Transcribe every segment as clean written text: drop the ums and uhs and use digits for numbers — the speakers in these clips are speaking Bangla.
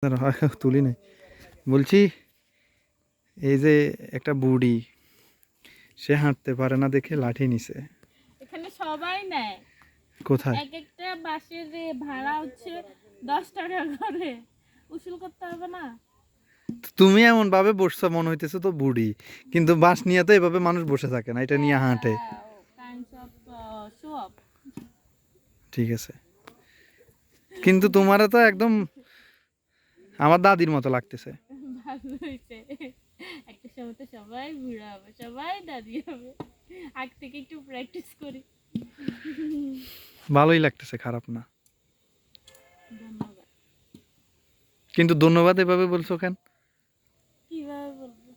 তুলি নাই বলছি এই যে একটা বুড়ি সে হাঁটতে পারে না দেখে লাঠি নিছে। এখানে সবাই নেয়। কোথায়? এক একটা বাসের ভাড়া হচ্ছে 10 টাকা করে। উসুল করতে হবে না? তুমি এমন ভাবে বসছো মনে হইতেছে তো বুড়ি, কিন্তু বাঁশ নিয়ে তো এভাবে মানুষ বসে থাকে না, এটা নিয়ে হাঁটে। Kinds of show off. ঠিক আছে, কিন্তু তোমার তো একদম আমার দাদির মতো লাগতেছে। ভালো হয়েছে। একটা সময় তো সবাই বুড়া হবে, সবাই দাদি হবে। আগ থেকে একটু প্র্যাকটিস করি। ভালোই লাগতেছে, খারাপ না। ধন্যবাদ। কিন্তু ধন্যবাদ এভাবে বলছো কেন? কিভাবে বলবো?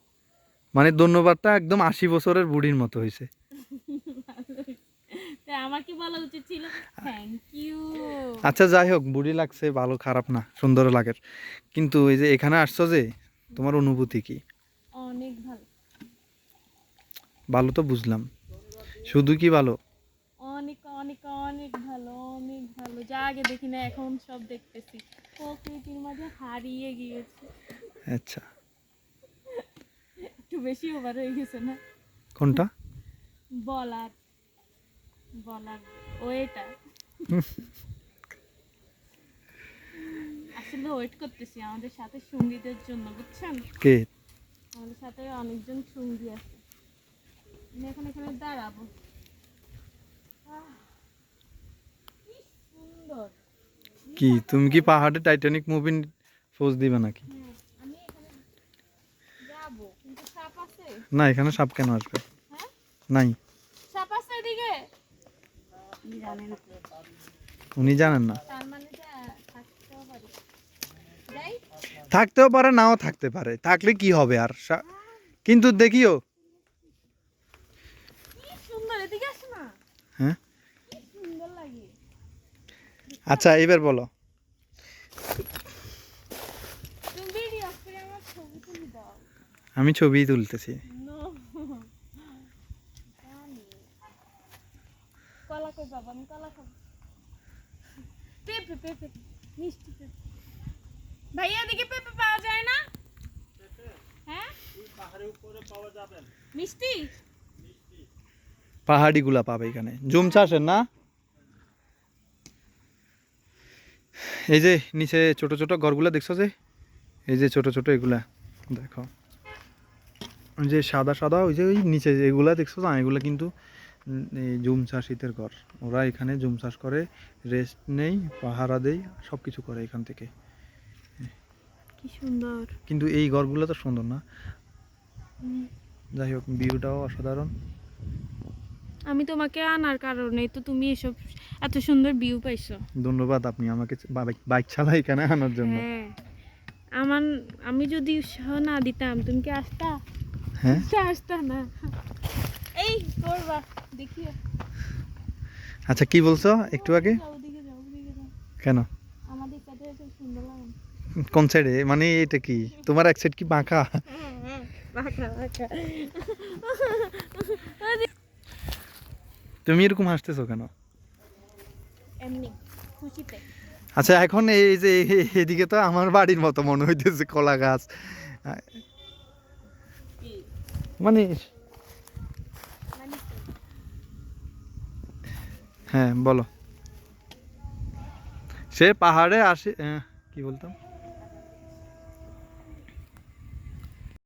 মানে ধন্যবাদটা একদম 80 বছরের বুড়ির মতো হয়েছে। তাই আমার কি বলা উচিত ছিল? Thank you. আচ্ছা যাই হোক, বুড়ি লাগছে ভালো, খারাপ না, সুন্দর লাগে। কিন্তু এই যে এখানে আসছো যে, তোমার অনুভূতি কি? অনেক ভালো। ভালো তো বুঝলাম, শুধু কি ভালো? অনেক অনেক অনেক ভালো, অনেক ভালো। যা আগে দেখি না এখন সব দেখতেছি। প্রকৃতির মাঝে হারিয়ে গিয়েছে। আচ্ছা, একটু বেশি ওভার হয়ে গেছে না? কোনটা? বলার বলার ওয়েটা। আসলে ওয়েট করতেছি আমাদের সাথে সঙ্গীদের জন্য, বুঝছেন? কে? আমাদের সাথে অনেকজন সঙ্গী আছে। আমি এখন এখানে দাঁড়াবো। কি সুন্দর। কি তুমি কি পাহাড়ে টাইটানিক মুভি পোজ দিবে নাকি? হ্যাঁ, আমি এখানে যাবো, কিন্তু সাপ আছে। না, এখানে সাপ কেন আসবে? হ্যাঁ, নাই। সাপ আছে এদিকে। জানেন না। উনি জানেন না? তার মানে থাকতেও পারে। যাই। থাকতেও পারে, নাও থাকতে পারে, থাকলে কি হবে আর কিন্তু দেখিও। কি সুন্দর, এদিকে আসো না। হ্যাঁ, কি সুন্দর লাগে। আচ্ছা এবার বলো। তুমি ভিডিও করে আমার ছবি তুলে দাও। আমি ছবি তুলতেছি। নো, জানি। কলা কই পাবো? আমি কলা খাবো। পেঁপে পেঁপে, মিষ্টি পেঁপে। ভাইয়া এদিকে পেঁপে পাওয়া যায় না? হ্যাঁ, মিষ্টি। পাহাড়ি গুলা পাবে এখানে, জুম চাষের না। এই যে নিচে ছোট ছোট ঘরগুলা দেখছো যে, এই যে ছোট ছোট এগুলা দেখো, ওই যে সাদা সাদা, ওই যে ওই নিচে এগুলা দেখছো না, এগুলা কিন্তু এই জুম চাষিদের ঘর। ওরা এখানে জুম চাষ করে, রেস্ট নেই, পাহারা দেয়, সব কিছু করে এখান থেকে। কি সুন্দর। কিন্তু এই ঘরগুলো তো সুন্দর না। যাই হোক, ভিউটাও অসাধারণ। আমি তোমাকে আনার কারণে তো তুমি এসব এত সুন্দর ভিউ পাইছো। ধন্যবাদ, আপনি আমাকে বাইক চালাই এখানে আনার জন্য। হ্যাঁ, আমার আমি যদি উৎসাহ না দিতাম তুমি কি আসতা? হ্যাঁ, আসতা না। এই করবা দেখিও। আচ্ছা কি বলছো একটু আগে? যাও, ওদিকে যাও, ওদিকে যাও। কেন? আমাদের সাথে খুব সুন্দর লাগে। কোন সাইডে, মানে এটা কি তোমার এক সাইড কি বাঁকা? বাঁকা বাঁকা। তুমি এরকম হাসতেছো কেন? এমনি খুশিতে। আচ্ছা এখন এই যে এদিকে তো আমার বাড়ির মতো মনে হইতেছে, কলা গাছ কি মানে। মানে কি? হ্যাঁ বলো। সে পাহাড়ে আসে, কি বলতাম,